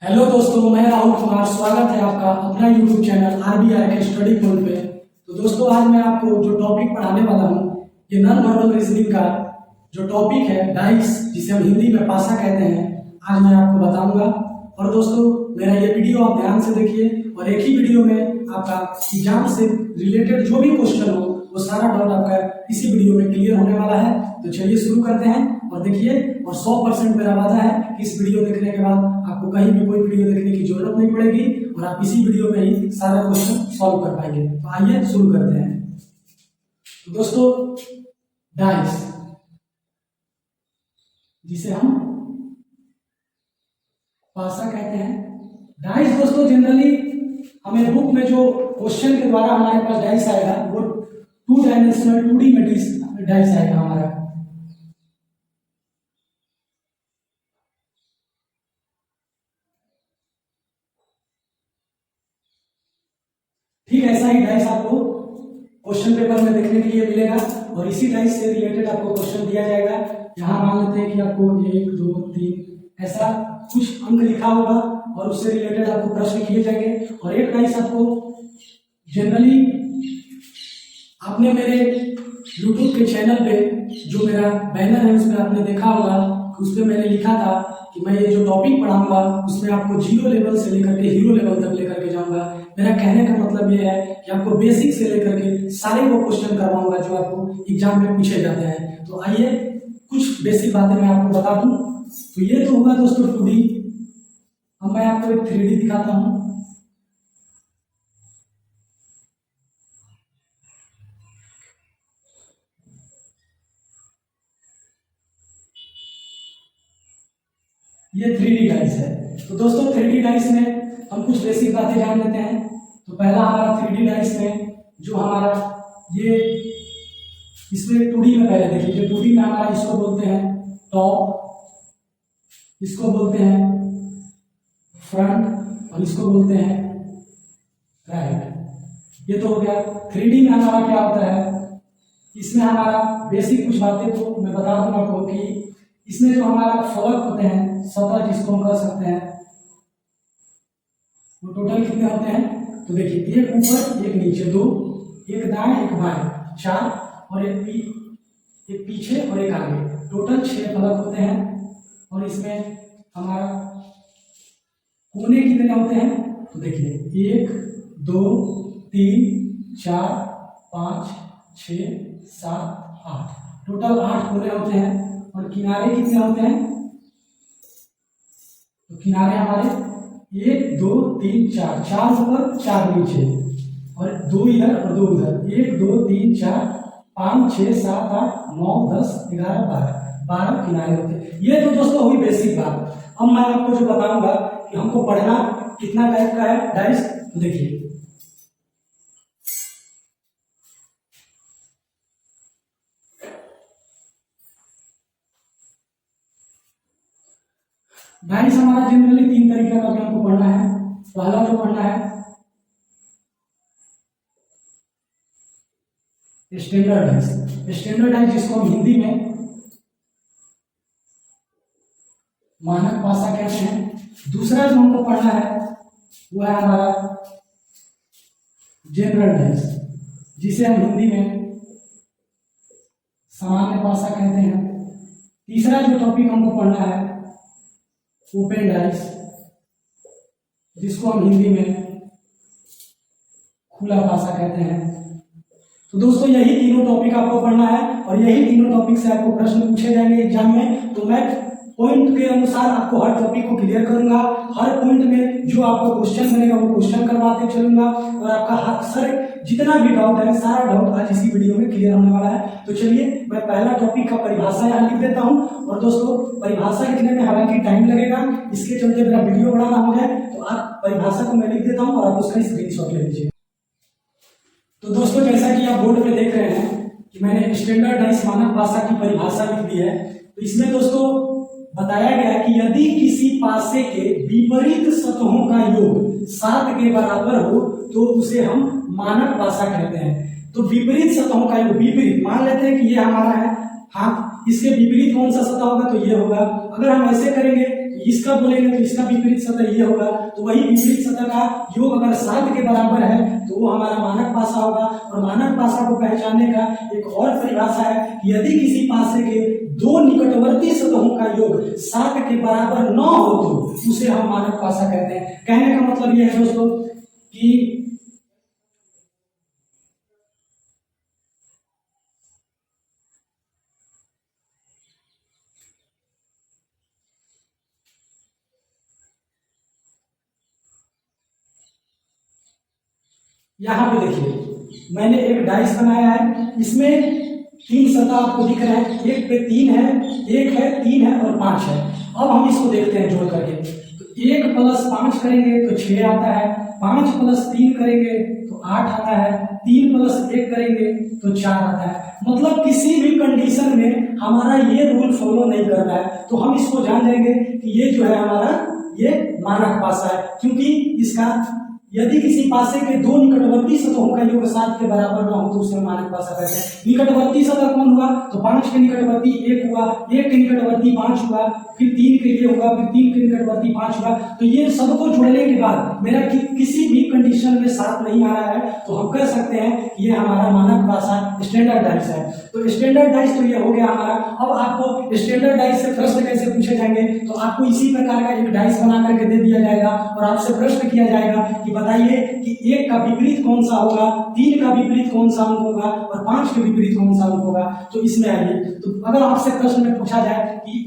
Hello दोस्तों, मैं राहुल कुमार। स्वागत है आपका अपना यूट्यूब चैनल RBR के स्टडी पॉइंट पे। तो दोस्तों, आज मैं आपको जो टॉपिक पढ़ाने वाला हूँ, ये नॉन वर्बल रीजनिंग का जो टॉपिक है डाइस, जिसे हम हिंदी में पासा कहते हैं, आज मैं आपको बताऊंगा। और दोस्तों, मेरा ये वीडियो आप ध्यान से देखिए और एक ही वीडियो में आपका एग्जाम से रिलेटेड जो भी क्वेश्चन हो वो सारा डाउट आपका इसी वीडियो में क्लियर होने वाला है। तो चलिए शुरू करते हैं और देखिए। और 100% मेरा वादा है कि इस वीडियो देखने के बाद आपको कहीं भी कोई वीडियो देखने की जरूरत नहीं पड़ेगी और आप इसी वीडियो में ही सारा क्वेश्चन सॉल्व कर पाएंगे। तो आइए शुरू करते हैं। तो दोस्तों, डाइस, जिसे हम पासा कहते हैं, डाइस दोस्तों जनरली हमें बुक में जो क्वेश्चन के द्वारा हमारे पास डाइस आएगा वो 2 डायमेंशनल 2D में डाइस आएगा हमारा। ठीक ऐसा ही डाइस आपको क्वेश्चन पेपर में देखने के लिए मिलेगा और इसी डाइस से रिलेटेड आपको क्वेश्चन दिया जाएगा। यहाँ मान लेते हैं कि आपको 1 2 3 ऐसा कुछ अंक लिखा होगा और उससे रिलेटेड आपको प्रश्न किए जाएंगे। और एक डाइस आपको जनरली आपने मेरे YouTube के चैनल पे जो मेरा बैनर है उसमें आपने देखा होगा, उस पर मैंने लिखा था कि मैं ये जो टॉपिक पढ़ाऊंगा उसमें आपको 0 लेवल से लेकर के हीरो लेवल तक लेकर के जाऊंगा। मेरा कहने का मतलब ये है कि आपको बेसिक से लेकर के सारे वो क्वेश्चन करवाऊंगा जो आपको एग्जाम में पूछे जाते हैं। तो आइए कुछ बेसिक बातें मैं आपको बता दूं। तो ये तो होगा दोस्तों 2D। अब मैं आपको एक 3D दिखाता हूं। ये 3D डाइस है। तो दोस्तों 3D डाइस में हम कुछ बेसिक बातें जान लेते हैं। तो पहला हमारा 3D डाइस में जो हमारा ये इसमें 2D में पहले देखिए, जो 2D में हमारा इसको बोलते हैं टॉप, इसको बोलते हैं फ्रंट और इसको बोलते हैं राइट। ये तो हो गया। 3D में हमारा क्या होता है, इसमें हमारा बेसिक कुछ बातें तो मैं बता दूं आपको कि इसमें जो हमारा फलक होते हैं, सतह जिसको हम कह सकते हैं, वो टोटल कितने होते हैं। तो देखिए, एक ऊपर एक नीचे 2, एक दाएं एक बाएं 4 और एक पीछे और एक आगे, टोटल 6 फलक होते हैं। और इसमें हमारा कोने कितने होते हैं, तो देखिए 1 2 3 4 5 6 7 8, टोटल 8 कोने होते हैं। और किनारे कितने होते हैं, तो किनारे हमारे 1 2 3 4, 4 ऊपर 4 नीचे और 2 इधर और 2 उधर, 1 2 3 4 5 6 7 8 9 10 11 12 किनारे होते हैं। ये तो दोस्तों हुई बेसिक बात। अब मैं आपको जो बताऊंगा कि हमको पढ़ना कितना टाइप का है डाइस। तो देखिए, डाइस हमारा जनरली 3 तरीके का भी हमको पढ़ना है। पहला जो पढ़ना है स्टैंडर्ड डाइस। स्टैंडर्ड डाइस जिसको हम हिंदी में मानक पासा कहते हैं। दूसरा जो हमको पढ़ना है वो है हमारा जनरल डाइस, जिसे हम हिंदी में सामान्य पासा कहते हैं। तीसरा जो टॉपिक हमको पढ़ना है ओपन डाइस, जिसको हम हिंदी में खुला पासा कहते हैं। तो दोस्तों, यही तीनों टॉपिक आपको पढ़ना है और यही तीनों टॉपिक से आपको प्रश्न पूछे जाएंगे एग्जाम में। तो मैं पॉइंट के अनुसार आपको हर टॉपिक को क्लियर करूंगा। हर पॉइंट में जो आपको क्वेश्चन बनेगा वो क्वेश्चन करवाते चलूंगा और आपका सर जितना भी डाउट है सारा डाउट आज इसी वीडियो में क्लियर होने वाला है। तो चलिए, मैं पहला टॉपिक का परिभाषा यहाँ लिख देता हूँ। और दोस्तों, परिभाषा लिखने में हालांकि टाइम लगेगा, इसके चलते मेरा वीडियो बड़ा ना हो जाए, तो आप परिभाषा को मैं लिख देता हूँ और आप उसका स्क्रीनशॉट ले लीजिए। तो दोस्तों, जैसा कि आप बोर्ड पे देख रहे हैं कि मैंने स्टैंडर्ड डाइस मानक पासा की परिभाषा लिख दी है। तो इसमें दोस्तों बताया गया कि यदि किसी पासे के विपरीत सतहों का योग 7 के बराबर हो तो उसे हम मानक पासा कहते हैं। तो विपरीत सतहों का योग, विपरीत मान लेते हैं कि ये हमारा है हाथ, इसके विपरीत कौन सा सतह होगा, तो ये होगा। अगर हम ऐसे करेंगे इसका बोलेंगे तो इसका विपरीत सतह ये होगा, तो वही विपरीत सतह का योग अगर 7 के बराबर है तो वो हमारा मानक पासा होगा। और मानक पासा को पहचानने का एक और परिभाषा है, यदि किसी पासे के दो निकटवर्ती सतहों का योग 7 के बराबर न हो तो उसे हम मानक पासा कहते हैं। कहने का मतलब यह है दोस्तों कि यहाँ पे देखिए मैंने एक डाइस बनाया है, इसमें 3 सतह आपको दिख रहा है, एक पे 3 है, एक है, 3 है और 5 है। अब हम इसको देखते हैं जोड़ करके, तो 1 + 5 करेंगे तो 6 आता है, 5 + 3 करेंगे तो 8 आता है, 3 + 1 करेंगे तो 4 आता है। मतलब किसी भी कंडीशन में हमारा ये रूल फॉलो नहीं कर रहा है, तो हम इसको जान जाएंगे कि ये जो है हमारा ये मानक पासा है, क्योंकि इसका यदि किसी पासे के दो निकटवर्ती सतहों का योग 7 के बराबर ना हो तो उसे मानक पासा कहते हैं। निकटवर्ती सतह कौन हुआ, तो 5 के निकटवर्ती 1 हुआ, 1 के निकटवर्ती 5 हुआ, फिर 3 के लिए होगा, फिर 3 के निकटवर्ती 5 हुआ। तो ये सबको जोड़ने के बाद मेरा किसी भी कंडीशन में 7 नहीं आ रहा है, तो हम कह सकते हैं कि ये हमारा मानक पासा स्टैंडर्ड डाइस है। तो स्टैंडर्ड डाइस तो ये हो गया हमारा। अब आपको स्टैंडर्ड डाइस से प्रश्न कैसे पूछे जाएंगे, तो आपको इसी प्रकार का एक डाइस बना करके दे दिया जाएगा और आपसे प्रश्न किया जाएगा कि बताइए कि 1 का विपरीत कौन सा होगा, 3 का विपरीत कौन सा अंक होगा और 5 के विपरीत कौन सा अंक होगा। तो इसमें आइए, तो अगर आपसे प्रश्न में पूछा जाए कि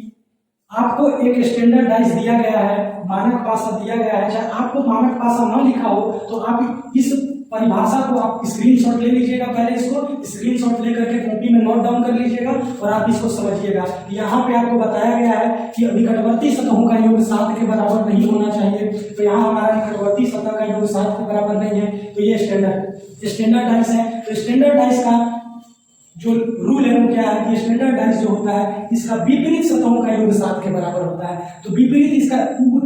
आपको एक स्टैंडर्ड डाइस दिया गया है, मानक पासा दिया गया है, चाहे आपको मानक पासा ना लिखा हो तो आप इस परिभाषा को आप स्क्रीनशॉट ले लीजिएगा, पहले इसको स्क्रीनशॉट लेकर के कॉपी में नोट डाउन कर लीजिएगा और आप इसको समझिएगा कि यहाँ पे आपको बताया गया है कि निकटवर्ती सतहों का योग 7 के बराबर नहीं होना चाहिए। तो यहाँ हमारा निकटवर्ती सतह का योग 7 के बराबर नहीं है, तो ये स्टैंडर्ड डाइस है। तो स्टैंडर्ड डाइस का जो रूल है वो क्या है कि स्टैंडर्ड डाइस जो होता है इसका विपरीत सतहों का योग 7 के बराबर होता है। तो विपरीत इसका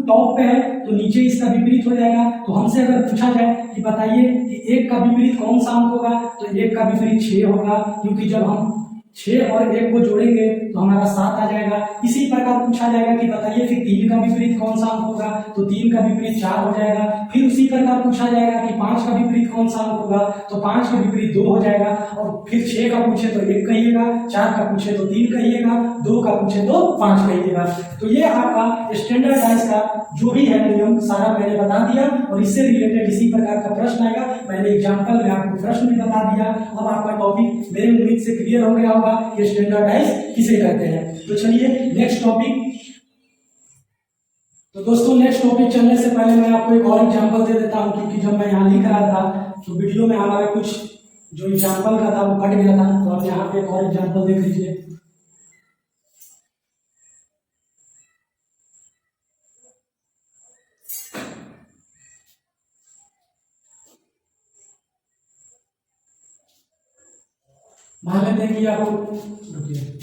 टॉप पे है तो नीचे इसका विपरीत हो जाएगा। तो हमसे अगर पूछा जाए कि बताइए कि 1 का विपरीत कौन सा अंक होगा, तो 1 का विपरीत 6 होगा, क्योंकि जब हम 6 और 1 को जोड़ेंगे तो हमारा 7 आ जाएगा। इसी प्रकार पूछा जाएगा कि बताइए फिर 3 का विपरीत कौन सा अंक होगा, तो 3 का विपरीत 4 हो जाएगा। फिर उसी प्रकार पूछा जाएगा कि 5 का विपरीत कौन सा अंक होगा, तो 5 का विपरीत 2 हो जाएगा। और फिर 6 का पूछे तो 1 कहिएगा, 4 का पूछे तो 3 कहिएगा, 2 का पूछे तो 5 कहिएगा। तो ये आपका स्टैंडर्ड डाइस का जो भी है नियम सारा मैंने बता दिया और इससे रिलेटेड इसी प्रकार का प्रश्न आएगा। मैंने एग्जाम्पल में आपको प्रश्न भी बता दिया। अब आपका टॉपिक मेरे उम्मीद से क्लियर हो गया होगा कि स्टैंडर्ड डाइस किसे कहते हैं। तो चलिए नेक्स्ट टॉपिक। तो दोस्तों नेक्स्ट टॉपिक चलने से पहले मैं आपको एक और एग्जाम्पल दे देता हूं, क्योंकि जब मैं यहाँ लिख रहा था तो वीडियो में हमारा कुछ जो एग्जाम्पल का था वो कट गया था। तो आप यहाँ पे एक और एग्जाम्पल देख लीजिए। मान लेते हैं कि आपको रुकिए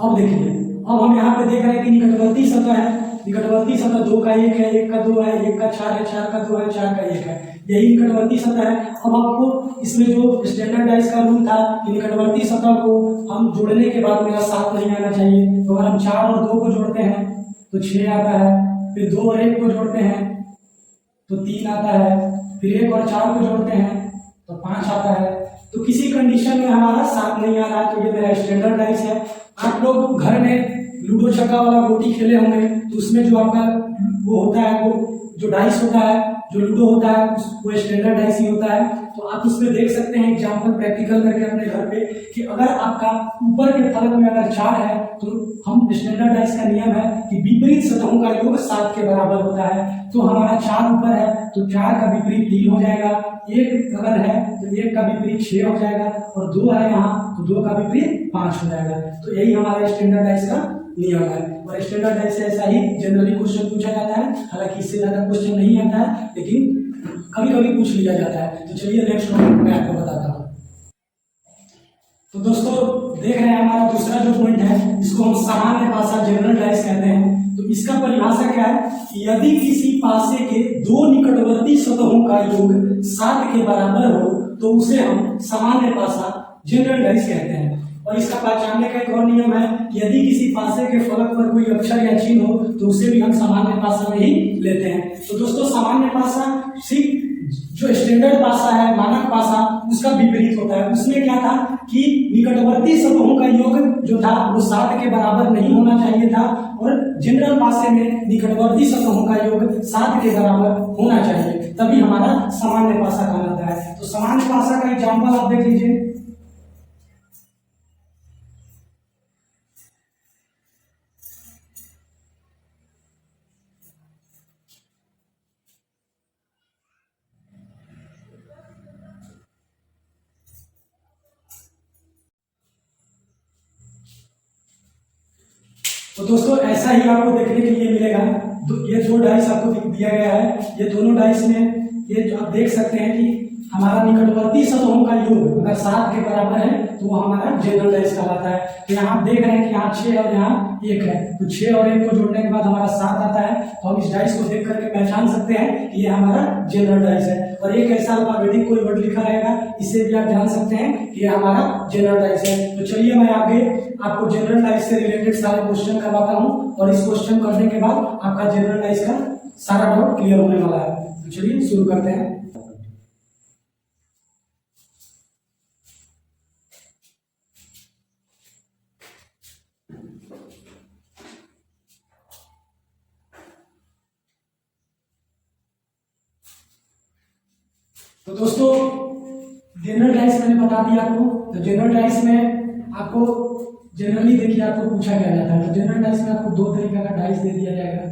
अब देखिए, अब हम यहाँ पे देख रहे हैं कि निकटवर्ती सतह है, निकटवर्ती सतह 2 का 1 है, 1 का 2 है, 1 का 4 है, 4 का 2 है, 4 का 1 है, यही निकटवर्ती सतह है। अब आपको इसमें जो स्टैंडर्ड डाइस का रूल था कि निकटवर्ती सतह को हम जोड़ने के बाद मेरा 7 नहीं आना चाहिए। तो अगर हम 4 और 2 को जोड़ते हैं तो 6 आता है, फिर 2 और 1 को जोड़ते हैं तो 3 आता है, फिर 1 और 4 को जोड़ते हैं तो 5 आता है। तो किसी कंडीशन में हमारा 7 नहीं आ रहा, तो ये मेरा स्टैंडर्ड डाइस है। आप लोग घर में लूडो छक्का वाला गोटी खेले होंगे, तो उसमें जो आपका वो होता है, वो जो डाइस होता है, जो लूडो होता है, वो स्टैंडर्ड डाइस ही होता है। तो आप उसमें देख सकते हैं एग्जाम्पल प्रैक्टिकल करके अपने घर पे कि अगर आपका ऊपर के फलक में अगर 4 है तो हम स्टैंडर्ड डाइस का नियम है कि विपरीत सतहों का योग 7 के बराबर होता है। तो हमारा 4 ऊपर है तो 4 का विपरीत 3 हो जाएगा, 1 अगर है तो 1 का विपरीत 6 हो जाएगा, और 2 है यहाँ तो 2 का विपरीत 5 हो जाएगा। तो यही हमारा स्टैंडर्ड डाइस का नियम है। और स्टैंडर्ड डाइस से ऐसा ही जनरली क्वेश्चन पूछा जाता है, हालांकि इससे ज्यादा क्वेश्चन नहीं आता है, लेकिन कभी कभी पूछ लिया जाता है। तो चलिए नेक्स्ट टॉपिक मैं आपको बताता हूँ। तो दोस्तों देख रहे हैं हमारा दूसरा जो पॉइंट है, इसको हम सामान्य पासा जनरल डाइस कहते हैं। तो इसका परिभाषा क्या है कि यदि किसी पासे के दो निकटवर्ती सतहों का योग 7 के बराबर हो तो उसे हम सामान्य पासा जनरल डाइस कहते हैं। और इसका पहचानने का एक और नियम है कि यदि किसी पासे के फलक पर कोई अक्षर या चिन्ह हो तो उसे भी हम सामान्य पासा में ही लेते हैं। तो दोस्तों सामान्य पासा सिर्फ जो स्टैंडर्ड पासा है, मानक पासा, उसका विपरीत होता है। उसमें क्या था कि निकटवर्ती सतहों का योग जो था वो 7 के बराबर नहीं होना चाहिए था, और जनरल पासे में निकटवर्ती सतहों का योग 7 के बराबर होना चाहिए, तभी हमारा सामान्य पासा कहलाता है। तो सामान्य पासा का एग्जाम्पल आप देख लीजिए। तो दोस्तों ऐसा ही आपको देखने के लिए मिलेगा। ये 2 डाइस आपको दिया गया है, ये दोनों डाइस में ये आप देख सकते हैं कि हमारा निकटवर्ती सतहों का योग अगर 7 के बराबर है तो वो हमारा जनरल डाइस कहलाता है। तो यहाँ आप देख रहे हैं कि यहाँ 6 और यहाँ 1 है, तो 6 और 1 को जोड़ने के बाद हमारा 7 आता है। तो हम इस डाइस को देख करके पहचान सकते हैं कि ये हमारा जनरल डाइस है। और एक ऐसा अल्फाबेटिक कोई वर्ड लिखा रहेगा, इससे भी आप जान सकते हैं कि ये हमारा जनरल डाइस है। तो चलिए मैं आगे आपको जनरल डाइस से रिलेटेड सारे क्वेश्चन करवाता हूँ, और इस क्वेश्चन करने के बाद आपका जनरल डाइस का सारा डाउट क्लियर होने वाला है। तो चलिए शुरू करते हैं। तो दोस्तों जनरल डाइस मैंने बता दिया आपको। तो जनरल डाइस में आपको जनरली देखिए आपको पूछा क्या जाता है। तो जनरल डाइस में आपको 2 तरीके का डाइस दे दिया जाएगा।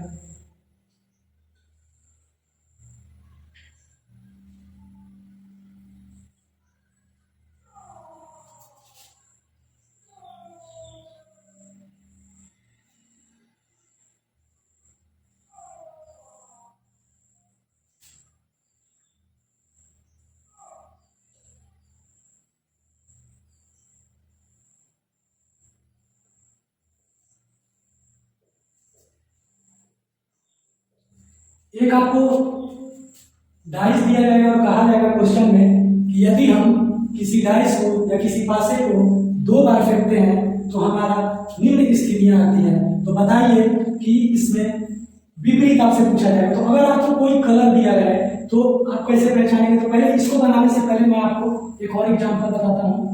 एक आपको डाइस दिया जाएगा और कहा जाएगा क्वेश्चन में कि यदि हम किसी डाइस को या किसी पासे को 2 बार फेंकते हैं तो हमारा निम्न स्थितियां आती हैं। तो बताइए कि इसमें विपरीत आपसे पूछा जाएगा। तो अगर आपको कोई कलर दिया गया है तो आप कैसे पहचानेंगे? तो पहले इसको बनाने से पहले मैं आपको एक और एग्जाम्पल बताता हूँ।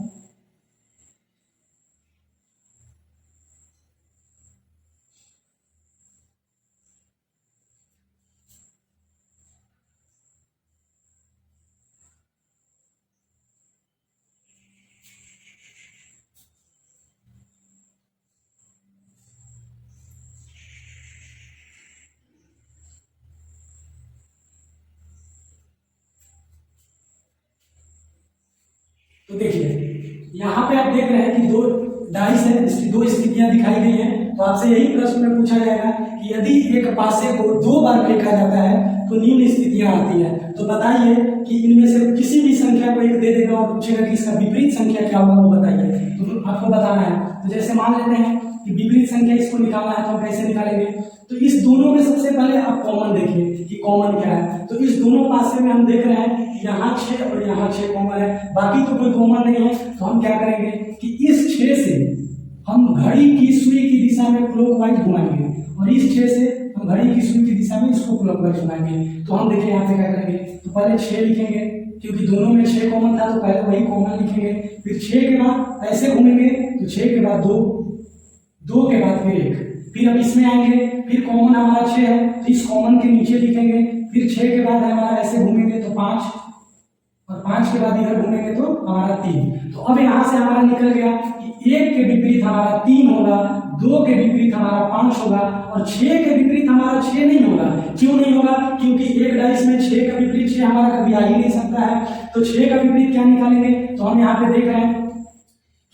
तो देखिए यहाँ पे आप देख रहे हैं कि 2 डाइस है, इसकी 2 स्थितियां दिखाई गई हैं। तो आपसे यही प्रश्न में पूछा जाएगा कि यदि एक पासे को 2 बार फेंका जाता है तो निम्न स्थितियां आती हैं। तो बताइए कि इनमें से किसी भी संख्या को 1 दे देगा और पूछेगा कि इसका विपरीत संख्या क्या होगा, वो बताइए। तो आपको बताना है। तो जैसे मान लेते हैं कि विपरीत संख्या इसको निकालना है, तो हम कैसे निकालेंगे? तो इस दोनों में सबसे पहले आप कॉमन देखिए कि कॉमन क्या है। तो इस दोनों पासे में हम देख रहे हैं कि यहाँ 6 और यहाँ 6 कॉमन है, बाकी तो कोई कॉमन नहीं है। तो हम क्या करेंगे कि इस 6 से हम घड़ी की सुई की दिशा में क्लॉकवाइज घुमाएंगे, और इस 6 से हम घड़ी की सुई की दिशा में इसको क्लॉकवाइज घुमाएंगे। तो हम देखिए यहाँ पे क्या करेंगे, तो पहले 6 लिखेंगे क्योंकि दोनों में 6 कॉमन था, तो पहले वही कॉमन लिखेंगे। फिर 6 के बाद ऐसे घूमेंगे, तो 6 के बाद 2, 2 के बाद फिर 1, फिर अब इसमें आएंगे, फिर कॉमन हमारा 6 है तो इस कॉमन के नीचे लिखेंगे। फिर 6 के बाद हमारा ऐसे घूमेंगे तो 5, और 5 के बाद इधर घूमेंगे तो हमारा 3। तो अब यहाँ से हमारा निकल गया कि 1 के विपरीत हमारा 3 होगा, 2 के विपरीत हमारा 5 होगा, और 6 के विपरीत हमारा 6 नहीं होगा। क्यों नहीं होगा? क्योंकि एक डाइस में 6 का विपरीत 6 हमारा कभी आ ही नहीं सकता है। तो 6 का विपरीत क्या निकालेंगे? तो हम यहाँ पे देख रहे हैं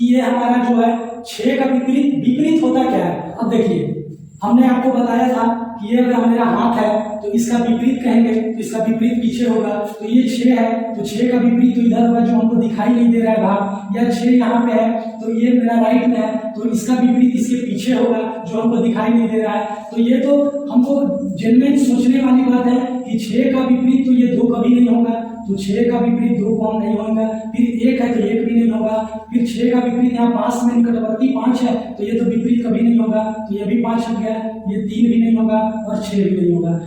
कि ये हमारा जो है 6 का विपरीत होता क्या है। अब देखिए हमने आपको बताया था कि ये अगर मेरा हाथ है तो इसका विपरीत कहेंगे, तो इसका विपरीत पीछे होगा। तो ये 6 है तो 6 का विपरीत तो इधर होगा जो हमको दिखाई नहीं दे रहा है भाग, या 6 यहाँ पे है तो ये मेरा राइट में है तो इसका विपरीत इसके पीछे होगा जो हमको दिखाई नहीं दे रहा है। तो ये तो हमको जेन्युइन सोचने वाली बात है कि 6 का विपरीत तो ये 2 कभी नहीं होगा। तो 6 का विपरीत 2 कॉमन नहीं होगा, फिर 1 है तो 1 भी नहीं होगा, फिर 6 का विपरीत यहाँ पास में निकटवर्ती 5 है तो ये तो विपरीत कभी नहीं होगा, तो ये भी 5 हट गया, ये 3 भी नहीं होगा और 6 भी नहीं होगा।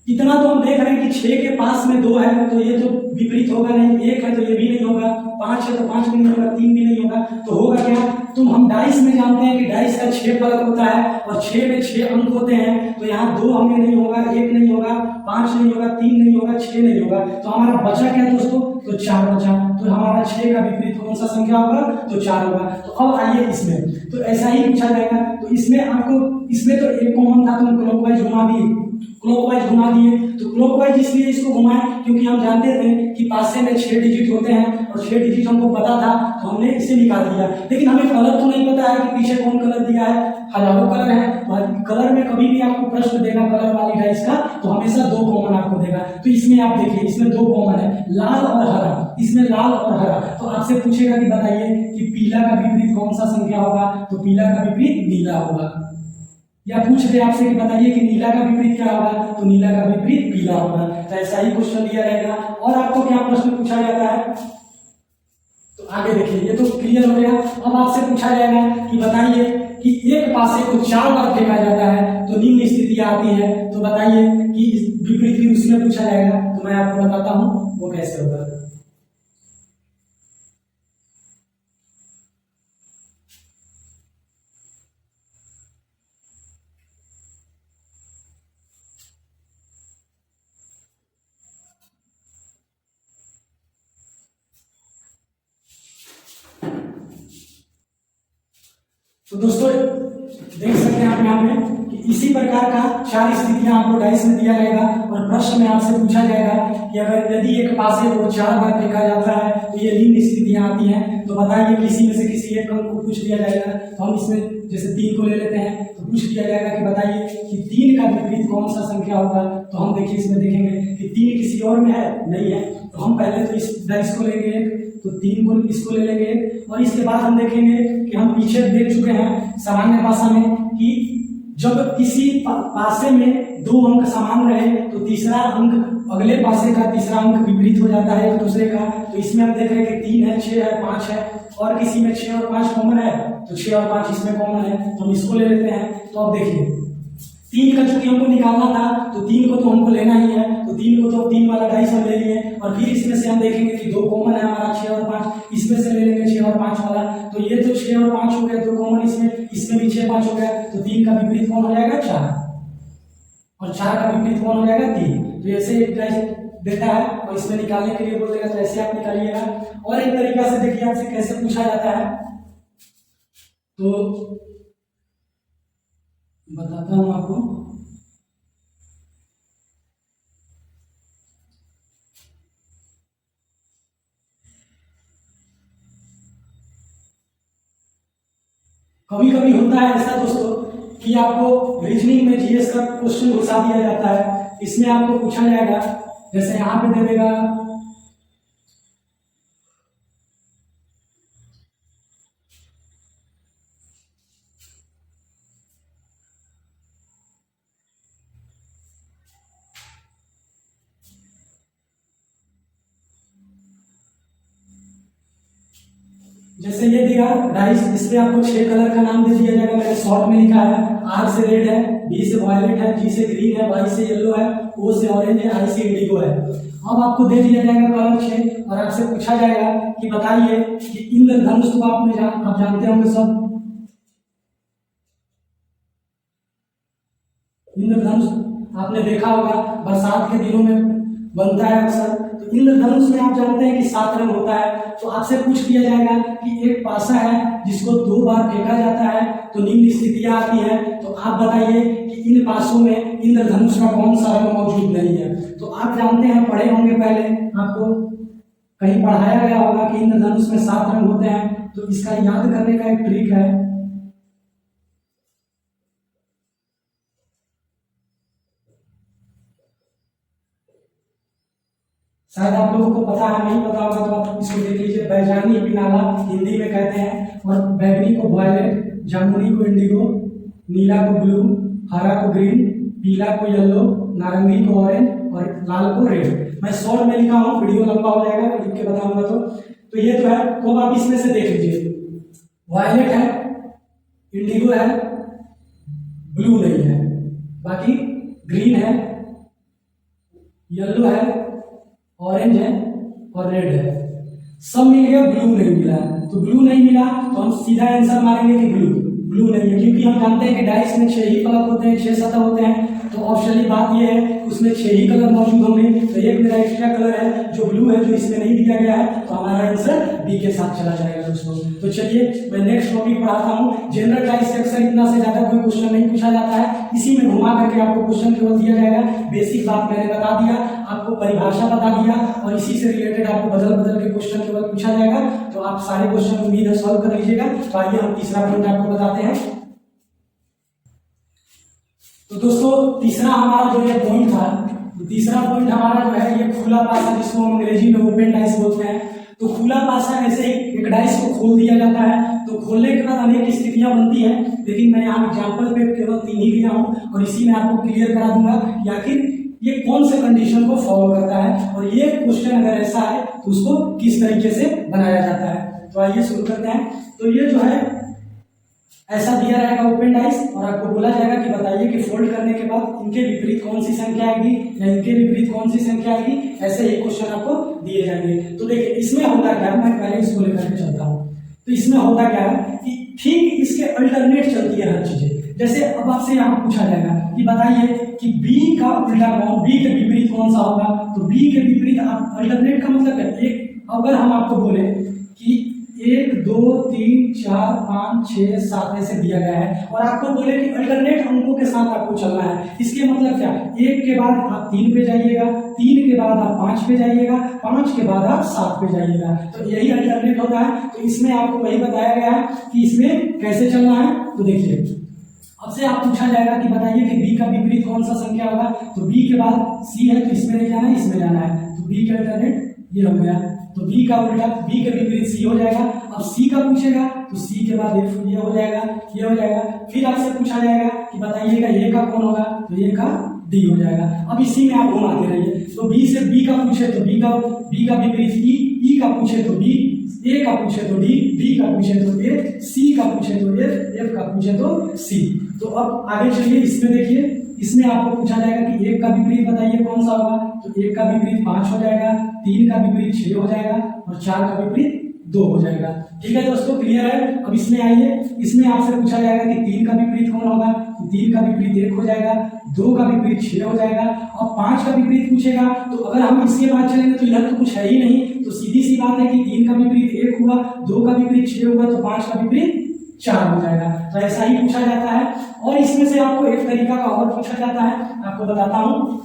इतना तो हम देख रहे हैं कि 6 के पास में 2 है तो ये तो विपरीत होगा नहीं, 1 है तो ये भी नहीं होगा, 5 है तो 5 भी नहीं होगा, 3 भी नहीं होगा, तो होगा क्या? तो हम डाइस में जानते हैं कि डाइस का 6 फलक होता है और 6 में 6 अंक होते हैं, तो यहाँ 2 हमें नहीं होगा, 1 नहीं होगा, 5 नहीं होगा, 3 नहीं होगा, 6 नहीं होगा, तो हमारा बचा क्या दोस्तों? तो 4 बचा। तो हमारा 6 का विपरीत कौन सा संख्या होगा? तो 4 होगा। तो अब आइए इसमें, तो ऐसा ही पूछा जाएगा। तो इसमें आपको, इसमें तो एक कॉमन था तो हम क्लॉकवाइज घुमा दिए, क्लॉकवाइज घुमा दिए। तो क्लॉकवाइज इसलिए इसको घुमाए क्योंकि हम जानते थे कि पासे में 6 डिजिट होते हैं और 6 डिजिट हमको पता था तो हमने इसे निकाल दिया। लेकिन हमें कलर तो नहीं पता है कि पीछे कौन कलर दिया है, हजारों कलर है। कलर में कभी भी आपको प्रश्न देगा कलर वाली डाइस का तो हमेशा 2 कॉमन आपको देगा। तो इसमें आप देखिए, इसमें 2 कॉमन है, लाल और हरा, इसमें लाल और हरा। तो आपसे पूछेगा कि बताइए कि पीला का विपरीत कौन सा संख्या होगा? तो पीला का विपरीत नीला होगा। या पूछ रहे आपसे कि बताइए कि नीला का विपरीत क्या होगा? तो नीला का विपरीत पीला होगा। तो ऐसा ही क्वेश्चन दिया रहेगा। और आपको क्या प्रश्न पूछा जाता है? तो आगे देखिए, ये तो क्लियर हो गया। अब आपसे पूछा जाएगा कि बताइए कि एक पासे को 4 बार फेंका जाता है तो निम्न स्थितियां आती है, तो बताइए कि विपरीत भी उसमें पूछा जाएगा। तो मैं आपको बताता हूं वो कैसे होगा। तो दोस्तों देख सकते हैं आप यहाँ पे कि इसी प्रकार का 4 स्थितियां आपको डाइस में दिया जाएगा और प्रश्न में आपसे पूछा जाएगा कि अगर यदि एक पासे को 4 बार फेंका जाता है तो ये निम्न स्थितियां आती हैं। तो बताइए किसी में से किसी एक अंक को पूछ लिया जाएगा। तो हम इसमें जैसे 3 को ले लेते हैं तो पूछ लिया जाएगा कि बताइए कि 3 का विपरीत कौन सा संख्या होगा? तो हम देखिए इसमें देखेंगे कि 3 किसी और में है, नहीं है, तो हम पहले तो इस डाइस को लेंगे, तो 3 को इसको ले लेंगे और इसके बाद हम देखेंगे कि हम पीछे देख चुके हैं सामान्य भाषा में कि जब किसी पासे में 2 अंक समान रहे तो तीसरा अंक अगले पासे का तीसरा अंक विपरीत हो जाता है एक दूसरे का। तो इसमें हम देख रहे हैं कि 3 है, 6 है, 5 है और किसी में 6 और 5 कॉमन है, तो 6 और 5 इसमें कॉमन है, तो हम इसको ले लेते हैं। तो अब देखिए 3 का चूंकि हमको निकालना था तो 3 को तो हमको लेना ही है, तो 3 को तो 3 वाला डाइस हम ले लिए और फिर इसमें से हम देखेंगे कि 2 कॉमन है हमारा 6 और 5, इसमें से ले लेंगे 6 और 5 वाला। तो ये तो 6 और 5 हो गया, 2 कॉमन इसमें भी 6 5 हो गया, तो 3 का विपरीत कौन हो जाएगा? 4, और 4 का विपरीत कौन हो जाएगा? 3। तो ऐसे एक डाइस देता है और इसमें निकालने के लिए बोल देगा, तो ऐसे आप निकालिएगा। और एक तरीका से देखिए आपसे कैसे पूछा जाता है, तो बताता हूं आपको। कभी कभी होता है ऐसा दोस्तों कि आपको रीजनिंग में जीएस का क्वेश्चन घुसा दिया जाता है। इसमें आपको पूछा जाएगा, जैसे यहां पे दे देगा जैसे ये दिया डाइस, इस पे आपको 6 कलर का नाम दे दिया जाएगा। मैंने शॉर्ट में लिखा है, आर से रेड है, बी से वायलेट है, जी से ग्रीन है, वाई से येलो है, ओ से ऑरेंज है, आई से इंडिगो है। अब आपको दे दिया जाएगा कलर 6 और आपसे पूछा जाएगा कि बताइए कि इंद्रधनुष तो आप जानते होंगे सब, इंद्रधनुष आपने देखा होगा बरसात के दिनों में बनता है अक्सर। तो इंद्रधनुष में आप जानते हैं कि 7 रंग होता है। तो आपसे पूछ लिया जाएगा कि एक पासा है जिसको 2 बार फेंका जाता है तो निम्न स्थितियां आती हैं। तो आप बताइए कि इन पासों में इंद्रधनुष का कौन सा रंग मौजूद नहीं है? तो आप जानते हैं, पढ़े होंगे पहले, आपको कहीं पढ़ाया गया होगा कि इंद्रधनुष में 7 रंग होते हैं। तो इसका याद करने का एक ट्रिक है, शायद आप लोगों को पता है, नहीं पता होगा तो आप इसको देख लीजिए। बैजानी पिनाला हिंदी में कहते हैं, और बैगनी को वायलेट, जामुनी को इंडिगो, नीला को ब्लू, हरा को ग्रीन, पीला को येलो, नारंगी को ऑरेंज और लाल को रेड। मैं शॉर्ट में लिखा हूँ, वीडियो लंबा हो जाएगा लिख के बताऊंगा। तो ये जो है तो अब आप इसमें से देख लीजिए, वायलेट है, इंडिगो है, ब्लू नहीं है, बाकी ग्रीन है, येलो है, ऑरेंज है और रेड है। सब मिल गया, ब्लू नहीं मिला। तो ब्लू नहीं मिला तो हम सीधा आंसर मारेंगे कि ब्लू नहीं है, क्योंकि हम जानते हैं कि डाइस में 6 ही फलक होते हैं, 6 सतह होते हैं। तो ऑप्शनली बात ये है उसमें 6 ही कलर मौजूद होंगे। तो एक मेरा एक्स्ट्रा कलर है जो ब्लू है, जो इसमें नहीं दिया गया है, तो हमारा आंसर बी के साथ चला जाएगा दोस्तों। तो चलिए मैं नेक्स्ट टॉपिक पढ़ाता हूँ। जनरल डाइस से अक्सर इतना से ज्यादा कोई क्वेश्चन नहीं पूछा जाता है, इसी में घुमा करके आपको क्वेश्चन केवल दिया जाएगा। बेसिक बात मैंने बता दिया, आपको परिभाषा बता दिया और इसी से रिलेटेड आपको बदल बदल के क्वेश्चन केवल पूछा जाएगा। तो आप सारे क्वेश्चन उम्मीद है सॉल्व कर लीजिएगा। तो आइए हम तीसरा पॉइंट आपको बताते हैं। तो दोस्तों तीसरा हमारा जो ये पॉइंट था, तीसरा पॉइंट हमारा जो है ये खुला पासा, जिसको हम अंग्रेजी में ओपन डाइस बोलते हैं। तो खुला पासा ऐसे ही एक डाइस को खोल दिया जाता है, तो खोलने के बाद अनेक स्थितियां बनती हैं, लेकिन मैं यहाँ एग्जाम्पल पे केवल 3 ही लिया हूँ और इसी में आपको क्लियर करा दूंगा कि आखिर ये कौन से कंडीशन को फॉलो करता है और ये क्वेश्चन अगर ऐसा है तो उसको किस तरीके से बनाया जाता है। तो आइए शुरू करते हैं। तो ये जो है ऐसा दिया रहेगा ओपन डाइस और आपको बोला जाएगा कि बताइए कि फोल्ड करने के बाद इनके विपरीत कौन सी संख्या आएगी या इनके विपरीत कौन सी संख्या आएगी। ऐसे ही क्वेश्चन आपको दिए जाएंगे। तो देखिए इसमें होता क्या है, मैं पहले इसको लेकर के चलता हूँ। तो इसमें होता क्या है कि ठीक इसके अल्टरनेट चलती है हर चीजें। जैसे अब आपसे यहाँ पूछा जाएगा कि बताइए कि बी का उल्टा कौन, बी के विपरीत कौन सा होगा। तो बी के विपरीत आप अल्टरनेट का मतलब है एक, अगर हम आपको बोले कि 1 2 3 4 5 6 7 ऐसे दिया गया है और आपको बोले कि अल्टरनेट अंकों के साथ आपको चलना है, इसके मतलब क्या, 1 के बाद आप 3 पे जाइएगा, 3 के बाद आप 5 पे जाइएगा, 5 के बाद आप 7 पे जाइएगा। तो यही अल्टरनेट होता है। तो इसमें आपको वही बताया गया है कि इसमें कैसे चलना है। तो देखिए अब से आप पूछा जाएगा कि बताइए कि बी का विपरीत कौन सा संख्या होगा। तो बी के बाद सी है तो इसमें नहीं जाना है, इसमें जाना है। तो बी का अल्टरनेट ये हो गया। तो बी का उल्टा, बी के विपरीत सी हो जाएगा। अब सी का पूछेगा तो सी के बाद एफ ये हो जाएगा, ये हो जाएगा। फिर आपसे पूछा जाएगा कि बताइएगा ए का कौन होगा। तो ए का डी हो जाएगा। अब इसी में आप घुमाते रहिए। तो बी से बी का पूछे तो बी का विपरीत ई का पूछे तो बी, ए का पूछे तो डी का पूछे तो ए, सी का पूछे तो एफ का पूछे तो सी। तो अब आगे चलिए, इसमें देखिए, इसमें आपको पूछा जाएगा कि 1 का विपरीत बताइए कौन सा होगा। तो 1 का विपरीत 5 हो जाएगा, 3 का विपरीत 6 हो जाएगा और 4 का विपरीत 2 हो जाएगा। ठीक है दोस्तों, क्लियर है। अब इसमें आइए, इसमें आपसे पूछा जाएगा कि 3 का विपरीत कौन होगा। तो 3 का विपरीत 1 हो जाएगा, 2 का विपरीत 6 हो जाएगा और 5 का विपरीत पूछेगा। तो अगर हम इसके बाद चलेंगे तो इधर तो कुछ है ही नहीं। तो सीधी सी बात है कि 3 का विपरीत 1 हुआ, 2 का विपरीत 6 हुआ, तो 5 का विपरीत 4 हो जाएगा। तो ऐसा ही पूछा जाता है। और इसमें से आपको एक तरीका का और पूछा जाता है, आपको बताता हूं।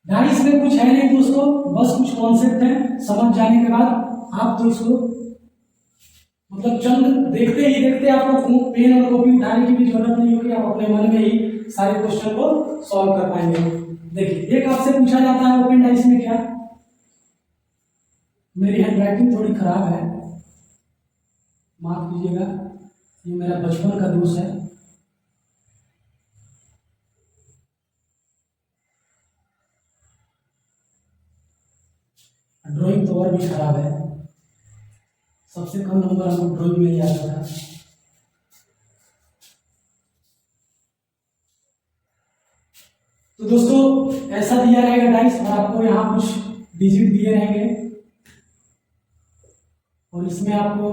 डाइस में कुछ है नहीं दोस्तों, बस कुछ कॉन्सेप्ट है, समझ जाने के बाद आप तो इसको मतलब चंद देखते ही देखते आपको पेन और कॉपी उठाने की भी जरूरत नहीं होगी, आप अपने मन में ही सारे क्वेश्चन को सॉल्व कर पाएंगे। देखिए एक आपसे पूछा जाता है ओपन डाइस में क्या, मेरी हैंडराइटिंग थोड़ी खराब है, माफ कीजिएगा, ये मेरा बचपन का दोष है। ड्राइंग तो और भी खराब है, सबसे कम नंबर हमको ड्राइंग में ही आता था। तो दोस्तों ऐसा दिया रहेगा डाइस और आपको यहाँ कुछ डिजिट दिए रहेंगे और इसमें आपको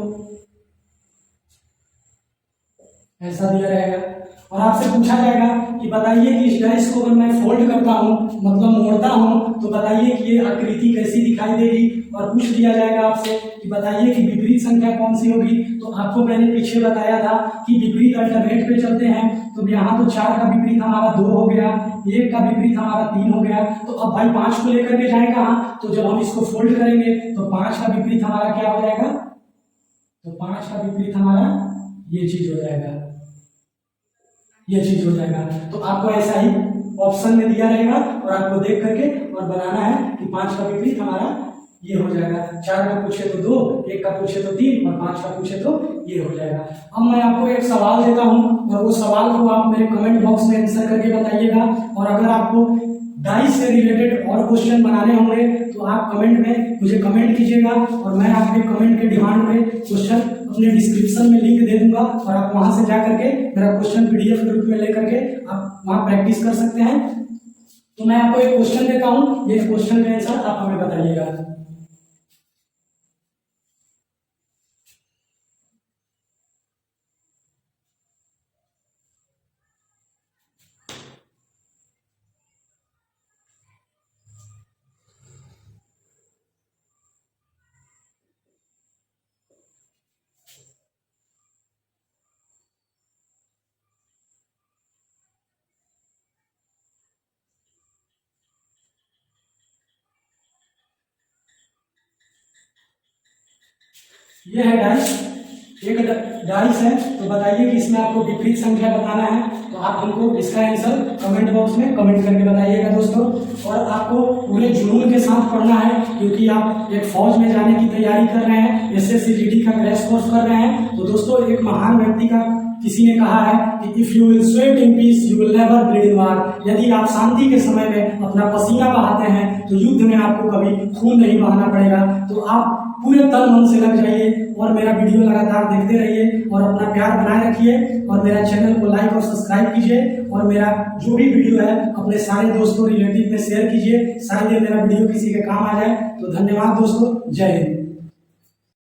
ऐसा दिया रहेगा और आपसे पूछा जाएगा कि बताइए कि इस डाइस को अगर मैं फोल्ड करता हूं, मतलब मोड़ता हूं, तो बताइए कि ये आकृति कैसी दिखाई देगी। और पूछ दिया जाएगा आपसे कि बताइए कि विपरीत संख्या कौन सी होगी। तो आपको मैंने पीछे बताया था कि विपरीत अल्टरनेट पे चलते हैं। तो यहाँ तो 4 का विपरीत हमारा 2 हो गया, 1 का विपरीत हमारा 3 हो गया। तो अब भाई 5 को लेकर के जाए कहाँ, तो जब हम इसको फोल्ड करेंगे तो 5 का विपरीत हमारा क्या हो जाएगा, तो 5 का विपरीत हमारा ये चीज हो जाएगा, ये चीज हो जाएगा। तो आपको ऐसा ही ऑप्शन में दिया रहेगा और आपको देख करके और बनाना है कि 5 का विपरीत हमारा ये हो जाएगा। 4 का पूछे तो 2, 1 का पूछे तो 3 और 5 का पूछे तो ये हो जाएगा। अब मैं आपको एक सवाल देता हूँ और वो सवाल को आप मेरे कमेंट बॉक्स में आंसर करके बताइएगा। और अगर आपको डाइस से रिलेटेड और क्वेश्चन बनाने होंगे तो आप कमेंट में मुझे कमेंट कीजिएगा और मैं आपके कमेंट के डिमांड पे क्वेश्चन अपने डिस्क्रिप्शन में लिंक दे दूंगा और आप वहां से जा करके मेरा क्वेश्चन PDF के रूप में लेकर के आप वहां प्रैक्टिस कर सकते हैं। तो मैं आपको एक क्वेश्चन देता हूँ, ये क्वेश्चन का आंसर आप हमें बताइएगा। ये है डाइस, एक डाइस है। तो बताइए कि इसमें आपको विपरीत संख्या बताना है, तो आप हमको इसका आंसर कमेंट बॉक्स में कमेंट करके बताइएगा दोस्तों। और आपको पूरे जुनून के साथ पढ़ना है क्योंकि आप एक फौज में जाने की तैयारी कर रहे हैं, SSC GD का क्रैश कोर्स कर रहे हैं। तो दोस्तों एक महान व्यक्ति का किसी ने कहा है कि if you will sweat in peace you will never bleed in war. यदि आप शांति के समय में अपना पसीना बहाते हैं तो युद्ध में आपको कभी खून नहीं बहाना पड़ेगा। तो आप पूरे तन मन से लग जाइए और मेरा वीडियो लगातार देखते रहिए और अपना प्यार बनाए रखिए और मेरा चैनल को लाइक और सब्सक्राइब कीजिए और मेरा जो भी वीडियो है अपने सारे दोस्तों रिलेटिव में शेयर कीजिए, शायद ये मेरा वीडियो किसी के काम आ जाए। तो धन्यवाद दोस्तों, जय हिंद।